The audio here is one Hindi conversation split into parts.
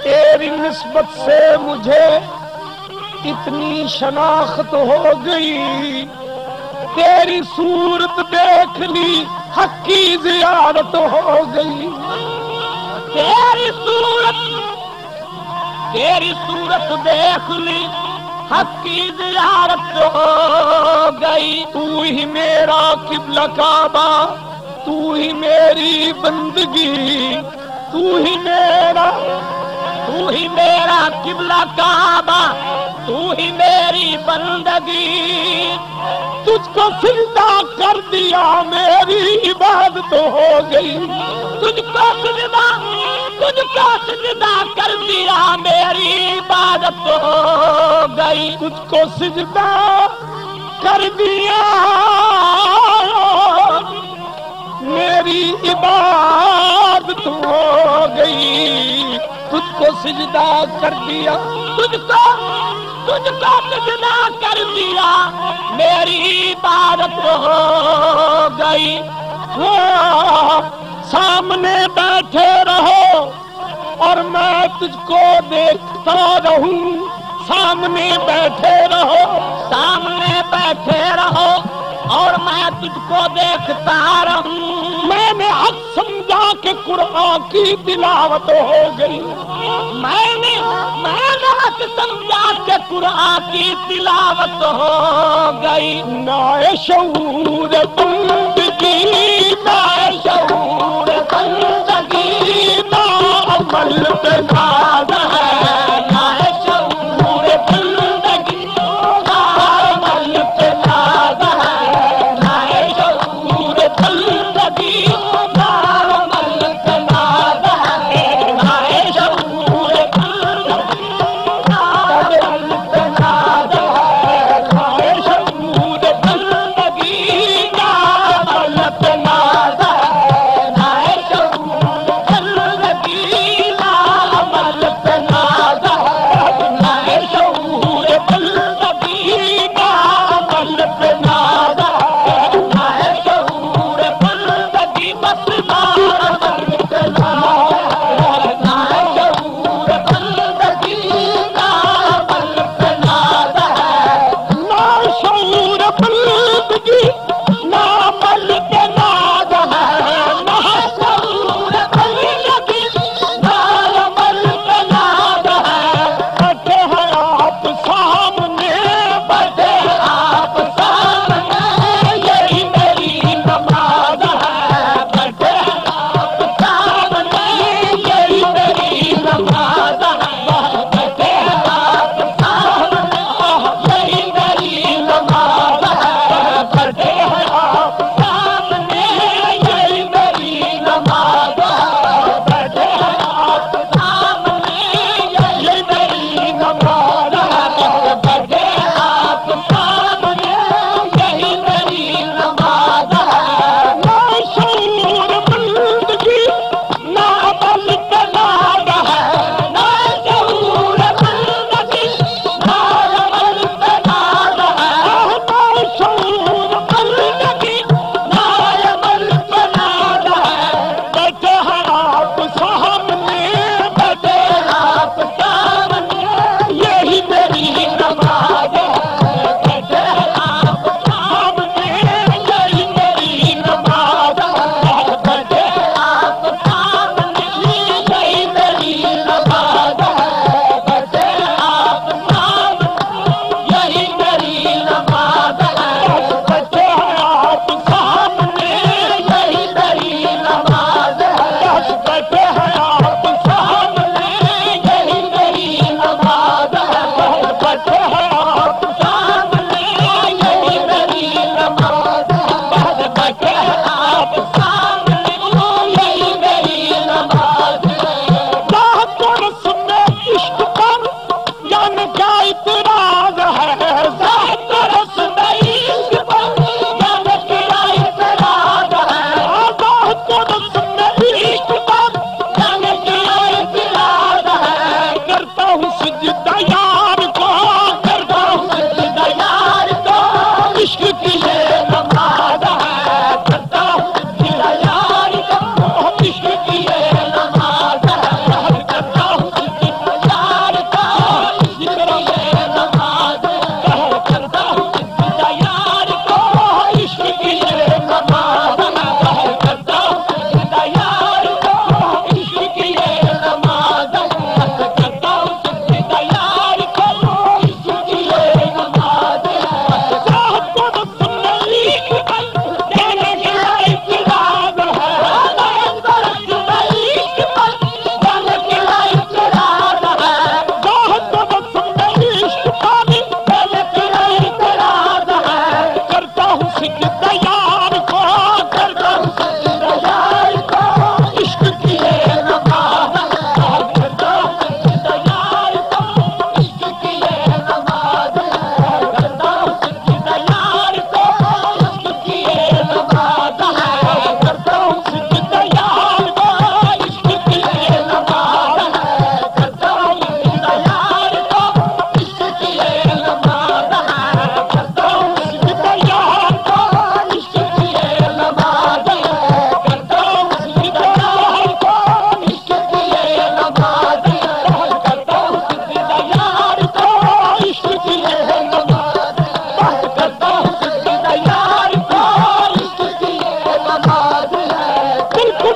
तेरी निस्बत से मुझे इतनी शनाख्त हो गई, तेरी सूरत देख ली हक की ज़ियारत हो गई। तेरी सूरत देख ली हक की ज़ियारत हो गई। तू ही मेरा किबला काबा, तू ही मेरी बंदगी, तू ही मेरा किबला काबा, तू ही मेरी बंदगी। तुझको सिजदा कर दिया मेरी इबादत हो गई। तुझको सिजदा कर दिया मेरी इबादत हो गई। तुझको सिजदा कर दिया मेरी इबादत हो गई। तुझको सिजदा कर दिया, तुझको सिजदा कर दिया मेरी इबादत हो गई। सामने बैठे रहो और मैं तुझको देखता रहूं, सामने बैठे रहो और मैं तुझको देखता रहूं। मैंने हक समझा के कुरान की तिलावत हो गई। मैंने हक समझा के कुरान की तिलावत हो गई। नाए शऊर बंदगी, नाए शऊर बंदगी, ना अमल पे नाज है। नाए शऊर बंदगी, ना अमल पे नाज है। नाए शऊर बंदगी, ना अमल पे नाज है। नाए शऊर बंदगी, ना अमल पे नाज है। नाए शऊर बंदगी, ना अमल पे नाज है। नाए शऊर बंदगी, ना अमल पे नाज है। नाए शऊर बंदगी, ना अमल पे नाज है। नाए शऊर बंदगी, बस ना अमल पे नाज है। नाए शऊर बंदगी, ना अमल पे नाज है। ना शऊर बंदगी, ना अमल पे नाज है। ना शऊर बंदगी, ना अमल पे नाज है। बैठे हैं आप सामने, बैठे आप सामने, यही मेरी नमाज है। बैठे हैं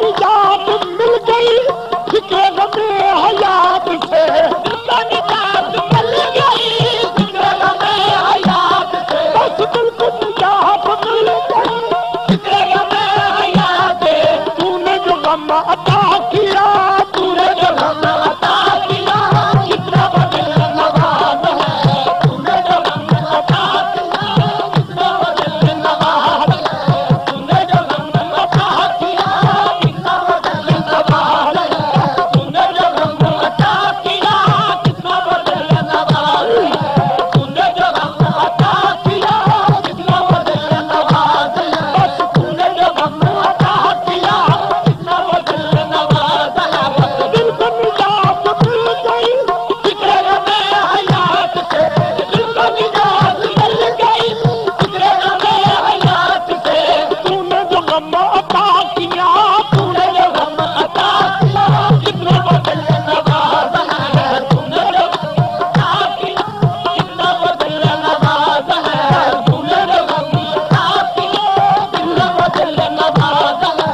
निजात मिल गई फिक्र गमे हयात से, दिल को निजात मिल गई फिक्र गमे हयात से, बस दिल को निजात मिल गई फिक्र गमे हयात से। तूने जो गम अता किया, तूने जो गम अता किया, कितना बदल नवाज है, तूने जो गम अता किया, कितना बदल नवाज है, तूने जो गम अता किया, कितना बदल नवाज है, तूने जो गम अता किया, कितना बदल नवाज है, तूने जो गम अता किया, कितना बदल नवाज है, बस तूने जो गम अता किया, कितना बदल नवाज है। दिल को निजात मिल गई फिक्र गमे हयात से, दिल को निजात मिल गई फिक्र गमे हयात से। तूने जो गम अता किया, तूने जो गम अता किया, कितना बदल नवाज है, तूने जो गम अता किया, कितना बदल नवाज है, तूने जो गम अता किया, कितना बदल नवाज है,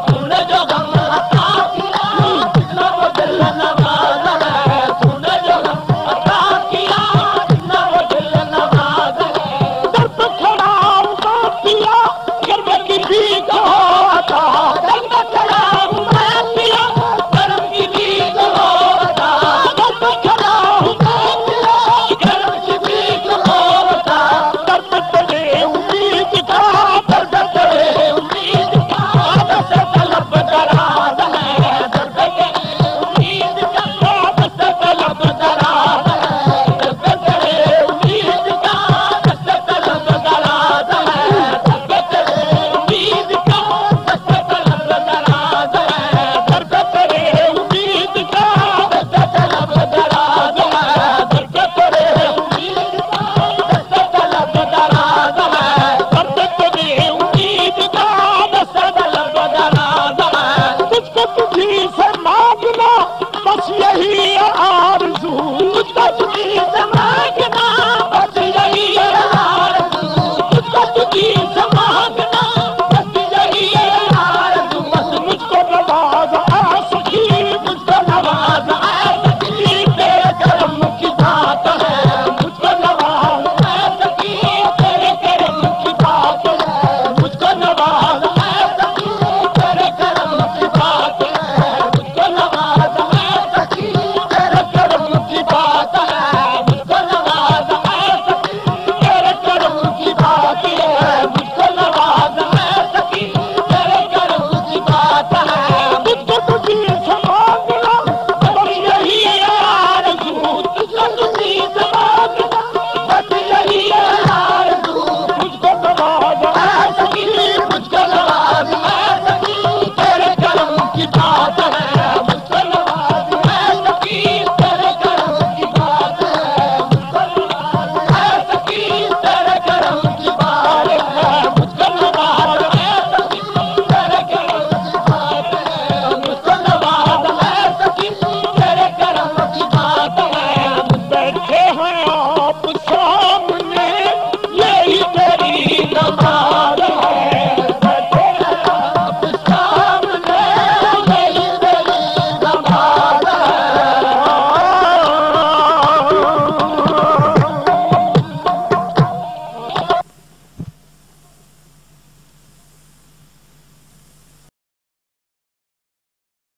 तूने जो गम अता किया, कितना बदल नवाज है, तूने जो गम अता किया, कितना बदल नवाज है। दर पे खड़ा हुआ पिया गर्म की भीख होता, दर पे खड़ा हुआ पिया गर्म की भीख होता, दर पे खड़ा हुआ पिया गर्म की भीख होता। दर पे तेरे उम्मीद का, दर पे तेरे उम्मीद का, दर से तलब दराज है, दर पे तेरे उम्मीद का, दर से तलब दराज है, दर पे तेरे उम्मीद का, दर से तलब दराज है, दर पे तेरे उम्मीद का, दर से तलब दराज है, दर पे तेरे उम्मीद का, दर से तलब दराज है, दर पे तेरे उम्मीद का, दर से तलब दराज है, दर पे तेरे उम्मीद का, दर से तलब दराज है। तुझको तुझी से